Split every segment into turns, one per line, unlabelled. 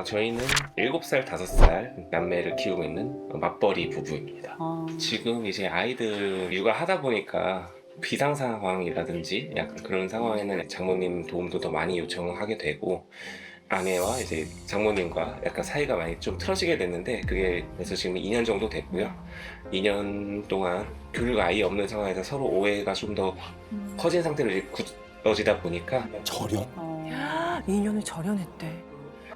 저희는 7살, 5살 남매를 키우고 있는 맞벌이 부부입니다. 지금 이제 아이들 육아하다 보니까 비상 상황이라든지 약간 그런 상황에는 장모님 도움도 더 많이 요청하게 되고, 아내와 이제 장모님과 약간 사이가 많이 좀 틀어지게 됐는데, 그게 그래서 지금 2년 정도 됐고요. 2년 동안 교류가 아예 없는 상황에서 서로 오해가 좀 더 커진 상태로 이제 굳어지다 보니까
절연?
2년을 절연했대.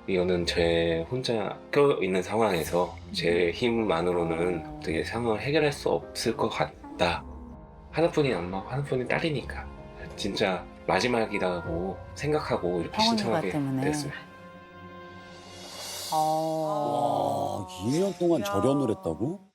이거는 제 혼자 껴있는 상황에서 제 힘만으로는 되게 상황을 해결할 수 없을 것 같다. 하나뿐인 엄마고 하나뿐인 딸이니까 진짜 마지막이라고 생각하고 이렇게
황혼
신청하게
휴가 때문에.
됐습니다.
와, 2년 동안
야.
절연을 했다고?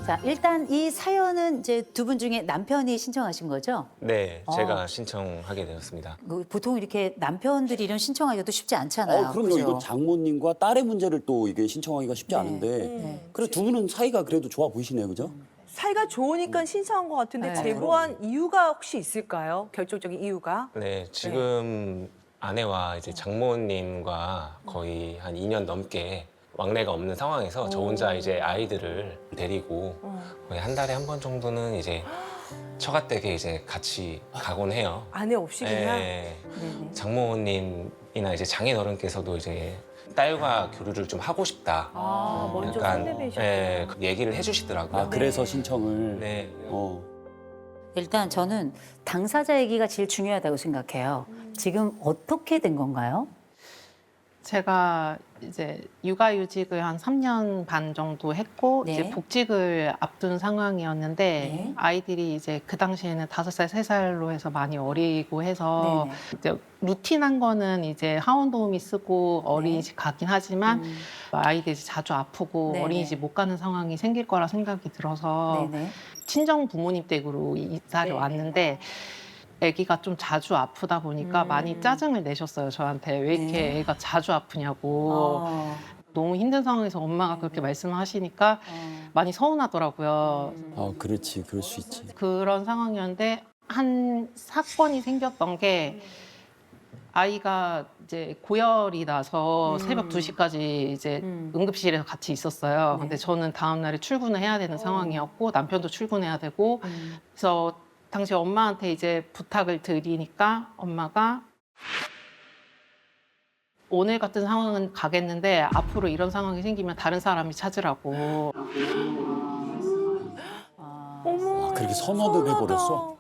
자, 일단 이 사연은 이제 두 분 중에 남편이 신청하신 거죠?
네, 제가 신청하게 되었습니다.
보통 이렇게 남편들이 이런 신청하기도 쉽지 않잖아요.
그럼요.
그죠?
이거 장모님과 딸의 문제를 또 이게 신청하기가 쉽지 않은데. 그래 두 분은 사이가 그래도 좋아 보이시네요, 그죠?
사이가 좋으니까 신청한 것 같은데
네.
제보한 이유가 혹시 있을까요? 결정적인 이유가?
네, 지금 아내와 이제 장모님과 거의 한 2년 넘게 왕래가 없는 상황에서 저 혼자 이제 아이들을 데리고 거의 한 달에 한 번 정도는 이제 처갓댁에 이제 같이 가곤 해요.
아내 없이 그냥?
네,
네네.
장모님이나 이제 장인어른께서도 이제 딸과 교류를 좀 하고 싶다.
먼저
약간
손내배셨구나.
네, 그 얘기를 해주시더라고요.
아, 그래서 신청을.
네,
일단 저는 당사자 얘기가 제일 중요하다고 생각해요. 지금 어떻게 된 건가요?
제가 이제 육아휴직을 한 3년 반 정도 했고
네.
이제 복직을 앞둔 상황이었는데
네.
아이들이 이제 그 당시에는 5살, 3살로 해서 많이 어리고 해서
네네.
이제 루틴한 거는 이제 하원 도우미 쓰고 어린이집 가긴 하지만 아이들이 자주 아프고
네네.
어린이집 못 가는 상황이 생길 거라 생각이 들어서
네네.
친정 부모님 댁으로 이사를
네.
왔는데 아기가 좀 자주 아프다 보니까 많이 짜증을 내셨어요, 저한테. 왜 이렇게
네.
애가 자주 아프냐고. 너무 힘든 상황에서 엄마가 그렇게 말씀을 하시니까 많이 서운하더라고요.
아, 그렇지. 그럴 수 있지.
그런 상황이었는데 한 사건이 생겼던 게 아이가 이제 고열이 나서 새벽 2시까지 이제 응급실에서 같이 있었어요.
네.
근데 저는 다음 날에 출근을 해야 되는 상황이었고 남편도 출근해야 되고 그래서 당시 엄마한테 이제 부탁을 드리니까 엄마가 오늘 같은 상황은 가겠는데 앞으로 이런 상황이 생기면 다른 사람이 찾으라고.
어머,
아, 그렇게 선언을 해버렸어?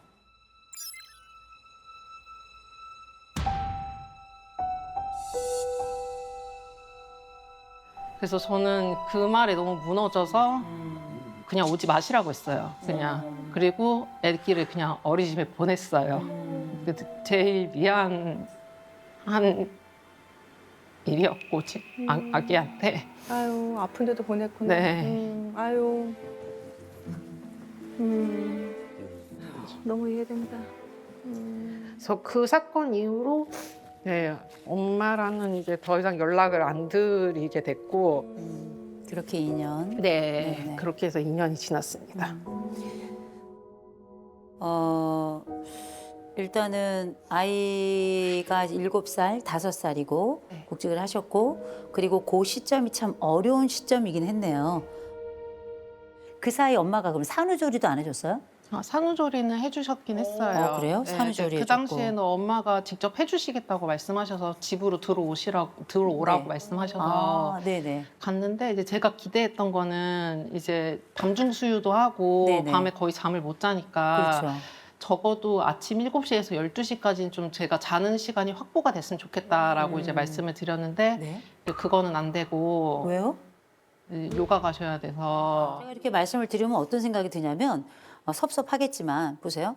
그래서 저는 그 말에 너무 무너져서 그냥 오지 마시라고 했어요. 그냥. 그리고 애기를 그냥 어린이집에 보냈어요. 그래서 제일 미안한 일이었고 아기한테.
아유, 아픈데도 보냈구나.
네.
아유. 너무 이해된다.
그래서 그 사건 이후로 네, 엄마랑은 이제 더 이상 연락을 안 드리게 됐고
그렇게 2년.
네,
네네.
그렇게 해서 2년이 지났습니다.
일단은 아이가 7살, 5살이고
네.
복직을 하셨고 그리고 그 시점이 참 어려운 시점이긴 했네요. 그 사이 엄마가 그럼 산후조리도 안 해줬어요?
산후조리는 해주셨긴 했어요.
그래요? 산후조리
그
해줬고.
당시에는 엄마가 직접 해주시겠다고 말씀하셔서 집으로 들어오라고
네.
말씀하셔서
네네.
갔는데 이제 제가 기대했던 거는 이제 밤중 수유도 하고
네네.
밤에 거의 잠을 못 자니까
그렇죠.
적어도 아침 7시에서 12시까지는 좀 제가 자는 시간이 확보가 됐으면 좋겠다라고 이제 말씀을 드렸는데
네.
그거는 안 되고
왜요?
요가 가셔야 돼서
제가 이렇게 말씀을 드리면 어떤 생각이 드냐면 섭섭하겠지만 보세요.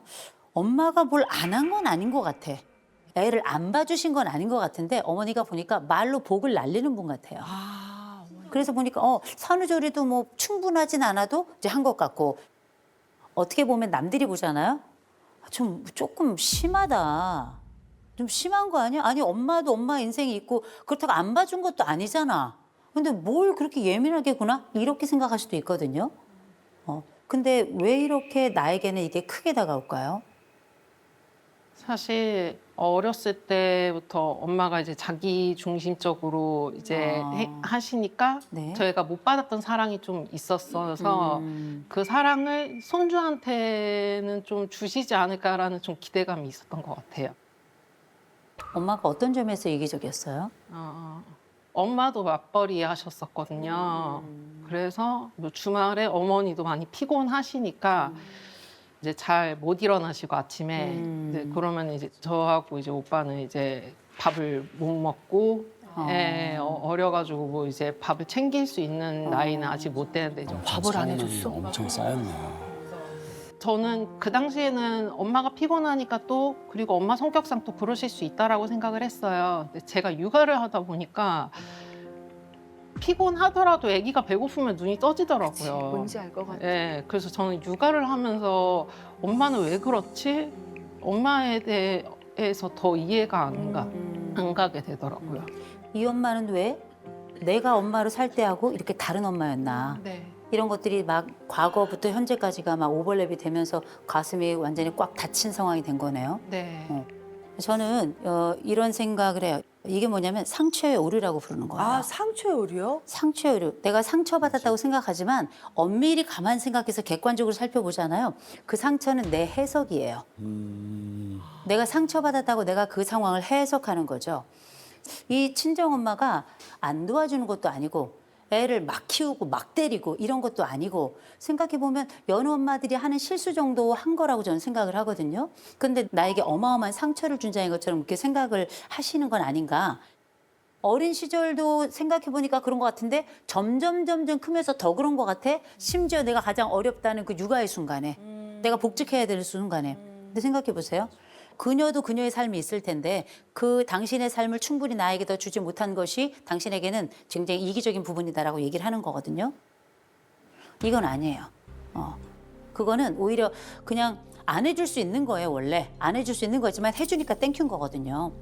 엄마가 뭘 안 한 건 아닌 것 같아. 애를 안 봐주신 건 아닌 것 같은데 어머니가 보니까 말로 복을 날리는 분 같아요. 그래서 보니까 산후조리도 뭐 충분하진 않아도 이제 한 것 같고 어떻게 보면 남들이 보잖아요. 조금 심하다. 좀 심한 거 아니야? 아니 엄마도 엄마 인생이 있고 그렇다고 안 봐준 것도 아니잖아. 근데 뭘 그렇게 예민하게 구나? 이렇게 생각할 수도 있거든요. 근데 왜 이렇게 나에게는 이게 크게 다가올까요?
사실 어렸을 때부터 엄마가 이제 자기 중심적으로 이제 하시니까
네.
저희가 못 받았던 사랑이 좀 있었어서 그 사랑을 손주한테는 좀 주시지 않을까라는 좀 기대감이 있었던 것 같아요.
엄마가 어떤 점에서 이기적이었어요?
엄마도 맞벌이 하셨었거든요. 그래서 뭐 주말에 어머니도 많이 피곤하시니까 이제 잘 못 일어나시고 아침에 이제 그러면 이제 저하고 이제 오빠는 이제 밥을 못 먹고 어려가지고 뭐 이제 밥을 챙길 수 있는 나이는 아직 못 되는데 좀
밥을 안 해줬어?
엄청 쌓였네.
저는 그 당시에는 엄마가 피곤하니까 또 그리고 엄마 성격상 또 그러실 수 있다라고 생각을 했어요. 근데 제가 육아를 하다 보니까 피곤하더라도 아기가 배고프면 눈이 떠지더라고요.
뭔지 알 것 같아.
네, 그래서 저는 육아를 하면서 엄마는 왜 그렇지? 엄마에 대해서 더 이해가 안 가게 되더라고요.
이 엄마는 왜 내가 엄마로 살 때하고 이렇게 다른 엄마였나?
네.
이런 것들이 막 과거부터 현재까지가 막 오버랩이 되면서 가슴이 완전히 꽉 닫힌 상황이 된 거네요.
네.
저는 이런 생각을 해요. 이게 뭐냐면 상처의 오류라고 부르는 거예요.
아, 상처의 오류요?
상처의 오류. 내가 상처받았다고 생각하지만 엄밀히 가만 생각해서 객관적으로 살펴보잖아요. 그 상처는 내 해석이에요. 내가 상처받았다고 내가 그 상황을 해석하는 거죠. 이 친정엄마가 안 도와주는 것도 아니고 애를 막 키우고 막 때리고 이런 것도 아니고 생각해보면 여느 엄마들이 하는 실수 정도 한 거라고 저는 생각을 하거든요. 근데 나에게 어마어마한 상처를 준 자인 것처럼 그렇게 생각을 하시는 건 아닌가. 어린 시절도 생각해보니까 그런 것 같은데 점점 크면서 더 그런 것 같아. 심지어 내가 가장 어렵다는 그 육아의 순간에 내가 복직해야 되는 순간에. 근데 생각해보세요. 그녀도 그녀의 삶이 있을 텐데 그 당신의 삶을 충분히 나에게 더 주지 못한 것이 당신에게는 굉장히 이기적인 부분이다라고 얘기를 하는 거거든요. 이건 아니에요. 그거는 오히려 그냥 안 해줄 수 있는 거예요, 원래. 안 해줄 수 있는 거지만 해주니까 땡큐인 거거든요.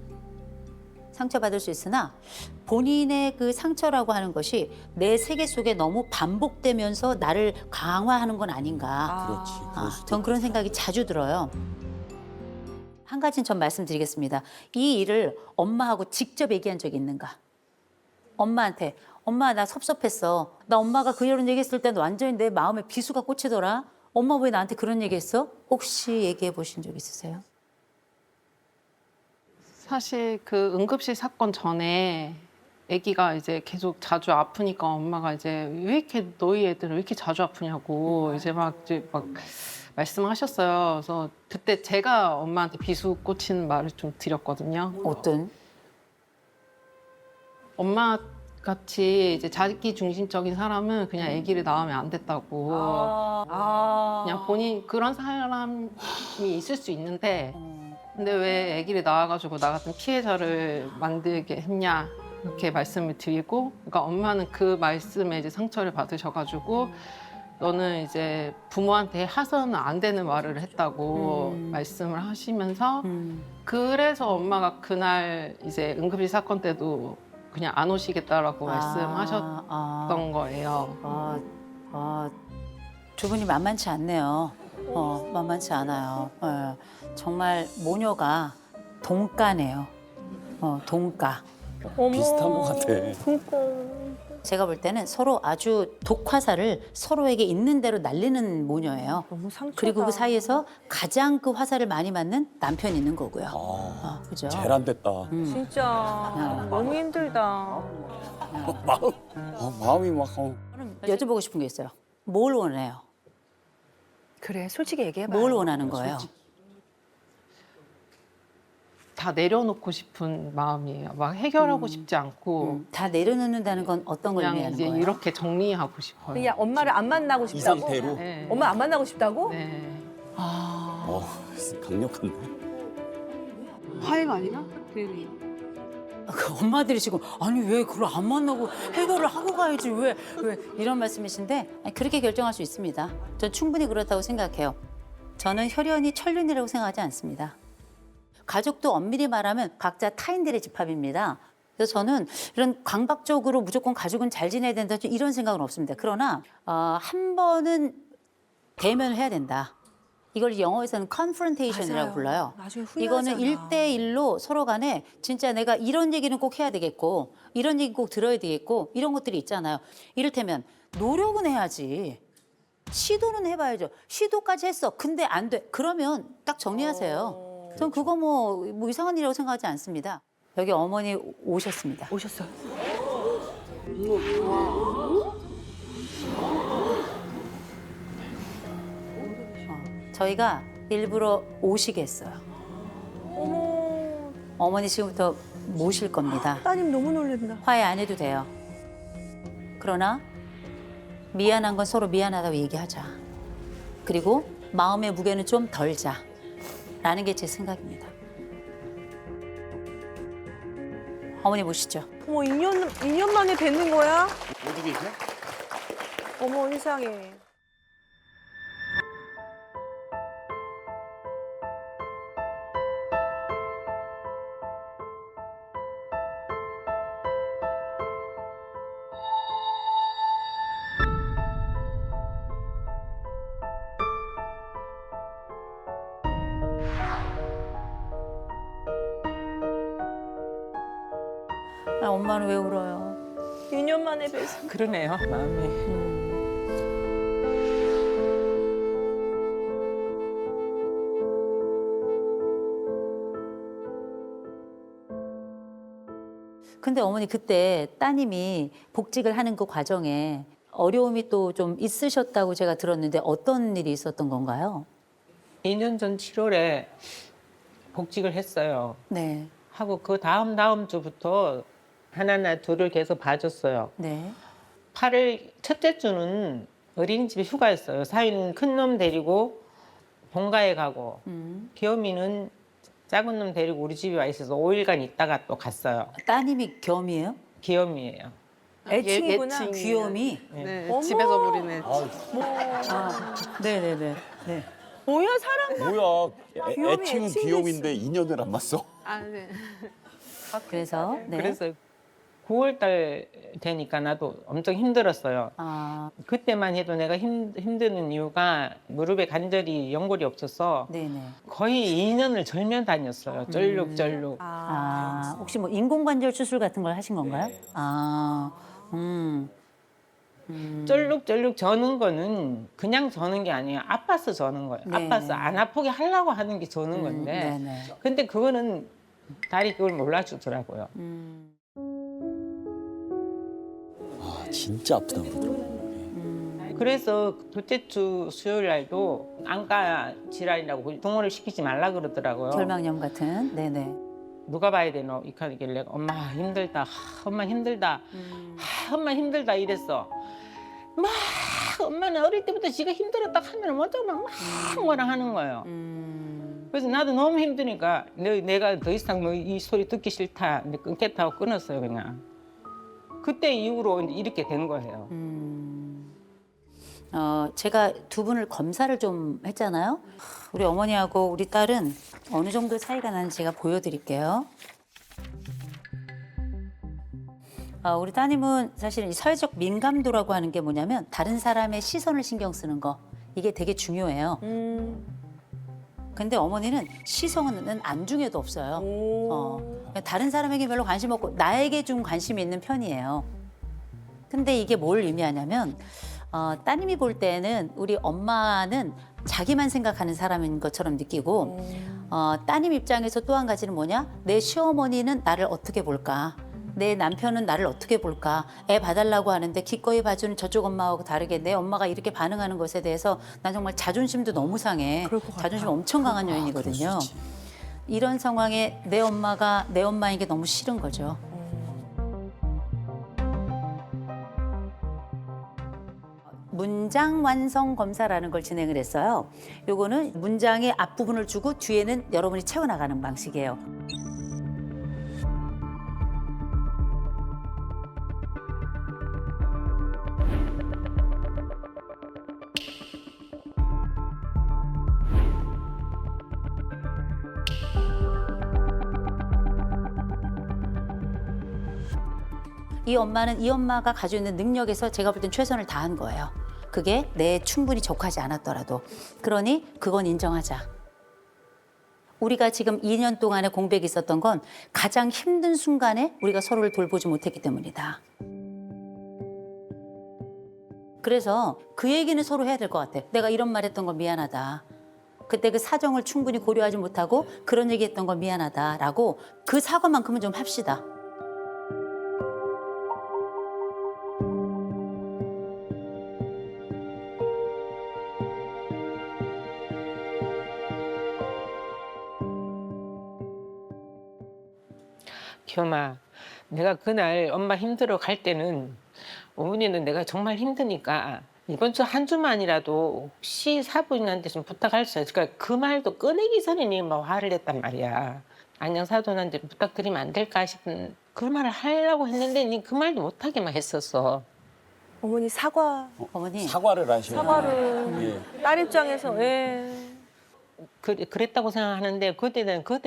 상처받을 수 있으나 본인의 그 상처라고 하는 것이 내 세계 속에 너무 반복되면서 나를 강화하는 건 아닌가.
그렇지. 그럴 수도
전 그런 생각이 자주 들어요. 한 가지는 전 말씀드리겠습니다. 이 일을 엄마하고 직접 얘기한 적이 있는가? 엄마한테 엄마 나 섭섭했어. 나 엄마가 그 이런 얘기했을 때는 완전히 내 마음에 비수가 꽂히더라. 엄마 왜 나한테 그런 얘기했어? 혹시 얘기해 보신 적 있으세요?
사실 그 응급실 사건 전에 아기가 이제 계속 자주 아프니까 엄마가 이제 왜 이렇게 너희 애들은 왜 이렇게 자주 아프냐고 이제 막 말씀하셨어요. 그래서 그때 제가 엄마한테 비수 꽂히는 말을 좀 드렸거든요.
어떤?
엄마 같이 이제 자기 중심적인 사람은 그냥 아기를 낳으면 안 됐다고. 그냥 본인 그런 사람이 있을 수 있는데 근데 왜 아기를 낳아가지고 나 같은 피해자를 만들게 했냐 이렇게 말씀을 드리고 그러니까 엄마는 그 말씀에 이제 상처를 받으셔가지고 너는 이제 부모한테 하서는 안 되는 말을 했다고 말씀을 하시면서 그래서 엄마가 그날 이제 응급실 사건 때도 그냥 안 오시겠다라고 말씀하셨던 거예요.
두 분이 만만치 않네요. 만만치 않아요. 정말 모녀가 동가네요. 동가.
비슷한 것 같아.
제가 볼 때는 서로 아주 독화살을 서로에게 있는 대로 날리는 모녀예요.
너무 상처다.
그리고 그 사이에서 가장 그 화살을 많이 맞는 남편이 있는 거고요. 그죠?
제일 안 됐다.
진짜 너무 힘들다.
마음이 막.
여쭤보고 싶은 게 있어요. 뭘 원해요?
그래, 솔직히 얘기해봐.
뭘 원하는 거예요?
다 내려놓고 싶은 마음이에요. 막 해결하고 싶지 않고
다 내려놓는다는 건 어떤 걸
그냥
의미하는
이제
거예요?
이렇게 정리하고 싶어요.
그냥 엄마를 안 만나고
이
싶다고?
상태로?
네.
엄마 안 만나고 싶다고?
네.
강력한데.
화해가 아니라 괜히
그 엄마들이 지금 아니 왜 그걸 안 만나고 해결을 하고 가야지 왜 이런 말씀이신데 아니, 그렇게 결정할 수 있습니다. 전 충분히 그렇다고 생각해요. 저는 혈연이 천륜이라고 생각하지 않습니다. 가족도 엄밀히 말하면 각자 타인들의 집합입니다. 그래서 저는 이런 강박적으로 무조건 가족은 잘 지내야 된다 이런 생각은 없습니다. 그러나 한 번은 대면을 해야 된다. 이걸 영어에서는 confrontation이라고 불러요.
나중에
이거는
후회하잖아.
1대1로 서로 간에 진짜 내가 이런 얘기는 꼭 해야 되겠고 이런 얘기 꼭 들어야 되겠고 이런 것들이 있잖아요. 이를테면 노력은 해야지. 시도는 해봐야죠. 시도까지 했어. 근데 안 돼. 그러면 딱 정리하세요. 전 그거 뭐 이상한 일이라고 생각하지 않습니다. 여기 어머니 오셨습니다.
오셨어요.
저희가 일부러 오시게 했어요.
어머,
어머니 지금부터 모실 겁니다.
따님 너무 놀랜다.
화해 안 해도 돼요. 그러나 미안한 건 서로 미안하다고 얘기하자. 그리고 마음의 무게는 좀 덜자. 라는 게 제 생각입니다. 어머니 모시죠.
어머, 2년 만에 뵙는 거야?
어디 계세요?
어머, 세상에.
아, 엄마는 왜 울어요?
2년 만에 뵈서.
그러네요, 마음이.
근데 어머니 그때 따님이 복직을 하는 그 과정에 어려움이 또 좀 있으셨다고 제가 들었는데 어떤 일이 있었던 건가요?
2년 전 7월에 복직을 했어요.
네,
하고 그 다음 주부터 하나나 둘을 계속 봐줬어요.
네.
8월 첫째 주는 어린이집에 휴가였어요. 사위는 큰 놈 데리고 본가에 가고 귀요미는 작은 놈 데리고 우리 집에 와 있어서 5일간 있다가 또 갔어요.
따님이 겸이에요?
귀요미예요.
애칭이구나.
귀요미?
네,
어머.
집에서 부리는.
아, 네네네. 네.
뭐야, 사람.
뭐야?
귀요미,
애칭은
애칭도
귀요미인데 2년을 안 봤어?
아, 네.
그래서 네.
그래서 9월 달 되니까 나도 엄청 힘들었어요.
아,
그때만 해도 내가 힘드는 이유가 무릎에 관절이 연골이 없어서
네네.
거의 2년을 절면 다녔어요. 쩔룩쩔룩.
아, 혹시 뭐 인공관절 수술 같은 걸 하신 건가요?
네.
아,
쩔룩쩔룩 저는 거는 그냥 저는 게 아니에요. 아파서 저는 거예요.
네.
아파서 안 아프게 하려고 하는 게 저는 건데.
네네.
근데 그거는 다리 그걸 몰라주더라고요.
아, 진짜 아프다 그러더라고.
그래서 둘째 주 수요일 날도 안과 질환이라고 동원을 시키지 말라 그러더라고요.
결막염 같은, 네네.
누가 봐야 되노? 이렇게 하길래 엄마 힘들다. 엄마 힘들다. 엄마 힘들다 이랬어. 막 엄마는 어릴 때부터 지가 힘들었다 하면 먼저 막 뭐라 하는 거예요. 그래서 나도 너무 힘드니까 내가 더 이상 뭐 이 소리 듣기 싫다. 근데 끊겠다고 끊었어요 그냥. 그때 이후로 이제 이렇게 된 거예요.
제가 두 분을 검사를 좀 했잖아요. 우리 어머니하고 우리 딸은 어느 정도 차이가 나는지 제가 보여드릴게요. 우리 따님은 사실 이 사회적 민감도라고 하는 게 뭐냐면 다른 사람의 시선을 신경 쓰는 거 이게 되게 중요해요. 근데 어머니는 시선은 안중에도 없어요. 다른 사람에게 별로 관심 없고 나에게 좀 관심이 있는 편이에요. 근데 이게 뭘 의미하냐면 따님이 볼 때는 우리 엄마는 자기만 생각하는 사람인 것처럼 느끼고 따님 입장에서 또 한 가지는 뭐냐? 내 시어머니는 나를 어떻게 볼까? 내 남편은 나를 어떻게 볼까? 애 봐달라고 하는데 기꺼이 봐주는 저쪽 엄마하고 다르게 내 엄마가 이렇게 반응하는 것에 대해서 난 정말 자존심도 너무 상해. 자존심 엄청 강한 여인이거든요. 이런 상황에 내 엄마가 내 엄마인 게 너무 싫은 거죠. 문장 완성 검사라는 걸 진행을 했어요. 요거는 문장의 앞부분을 주고 뒤에는 여러분이 채워나가는 방식이에요. 이 엄마는 이 엄마가 가지고 있는 능력에서 제가 볼 땐 최선을 다한 거예요. 그게 내 충분히 족하지 않았더라도. 그러니 그건 인정하자. 우리가 지금 2년 동안의 공백이 있었던 건 가장 힘든 순간에 우리가 서로를 돌보지 못했기 때문이다. 그래서 그 얘기는 서로 해야 될 것 같아. 내가 이런 말 했던 건 미안하다. 그때 그 사정을 충분히 고려하지 못하고 그런 얘기 했던 건 미안하다라고 그 사과만큼은 좀 합시다.
기엄아, 내가 그날 엄마 힘들어 갈 때는 어머니는 내가 정말 힘드니까 이번 주 한 주만이라도 혹시 사부인한테 좀 부탁할 수 있어. 그러니까 그 말도 꺼내기 전에 니 막 화를 냈단 말이야. 안녕 사돈한테 부탁드리면 안 될까 싶은 그 말을 하려고 했는데 니 그 말도 못하게만 했었어.
어머니 사과.
어머니.
사과를 하셔야
사과를 딸 입장에서
그랬다고 생각하는데 그때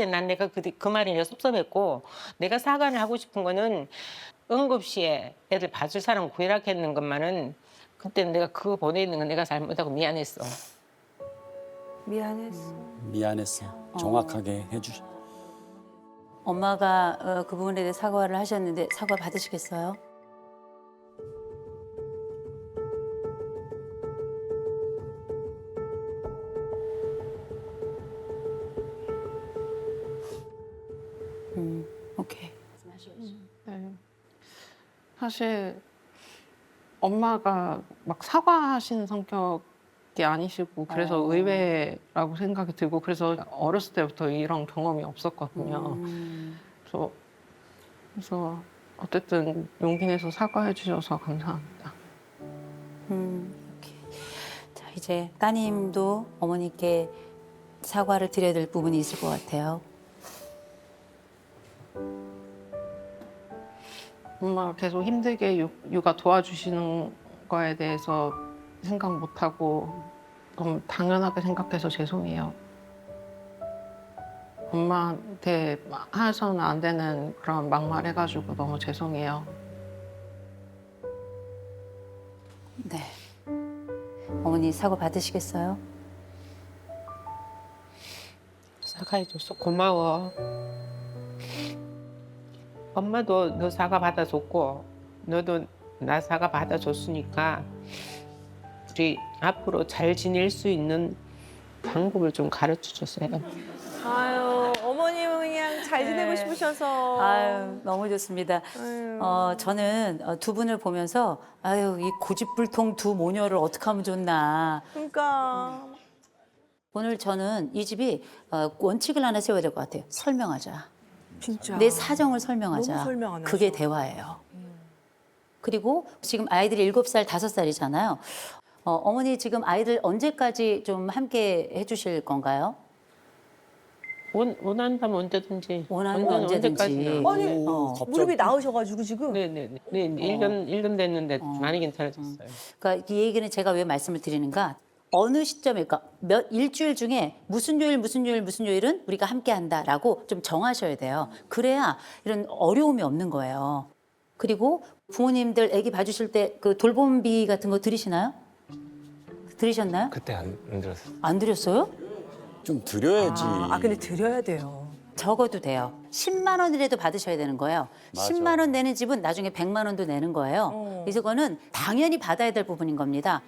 난 내가 그 말이 섭섭했고 내가 사과를 하고 싶은 거는 응급시에 애들 봐줄 사람 구해라 했는 것만은 그때 내가 그거 보내는 건 내가 잘못하고 미안했어.
미안했어.
미안했어. 정확하게 해주시.
엄마가 그 부분에 대해 사과를 하셨는데 사과 받으시겠어요? 오케이.
네. 사실 엄마가 막 사과하시는 성격이 아니시고 그래서 의외라고 생각이 들고 그래서 어렸을 때부터 이런 경험이 없었거든요. 그래서 어쨌든 용기 내서 사과해 주셔서 감사합니다.
오케이. 자, 이제 따님도 어머니께 사과를 드려야 될 부분이 있을 것 같아요.
엄마가 계속 힘들게 육아 도와주시는 거에 대해서 생각 못하고 너무 당연하게 생각해서 죄송해요. 엄마한테 해서는 안 되는 그런 막말해가지고 너무 죄송해요.
네. 어머니 사과 받으시겠어요?
사과해줘서 고마워. 엄마도 너 사과 받아줬고 너도 나 사과 받아줬으니까 우리 앞으로 잘 지낼 수 있는 방법을 좀 가르쳐줬어요.
아유, 어머님은 그냥 잘 지내고 싶으셔서.
아유, 너무 좋습니다. 저는 두 분을 보면서 아유, 이 고집불통 두 모녀를 어떻게 하면 좋나.
그러니까.
오늘 저는 이 집이 원칙을 하나 세워야 될 것 같아요. 설명하자.
진짜.
내 사정을 설명하자.
너무 설명하네,
그게
저.
대화예요. 그리고 지금 아이들이 7살, 5살이잖아요. 어머니 지금 아이들 언제까지 좀 함께 해주실 건가요?
원한다면 언제든지.
원하면 언제든지.
언제까지나.
아니,
갑자기.
무릎이 나으셔가지고 지금.
네네네. 네, 1년 됐는데 많이 괜찮아졌어요.
그러니까 이 얘기는 제가 왜 말씀을 드리는가? 어느 시점에, 그러니까 일주일 중에 무슨 요일은 우리가 함께 한다라고 좀 정하셔야 돼요. 그래야 이런 어려움이 없는 거예요. 그리고 부모님들 아기 봐주실 때 그 돌봄비 같은 거 들으시나요? 들으셨나요?
그때 안 들었어요.
안 들였어요?
좀 드려야지.
근데 드려야 돼요.
적어도 돼요. 10만 원이라도 받으셔야 되는 거예요.
맞아.
10만 원 내는 집은 나중에 100만 원도 내는 거예요. 그래서 그거는 당연히 받아야 될 부분인 겁니다.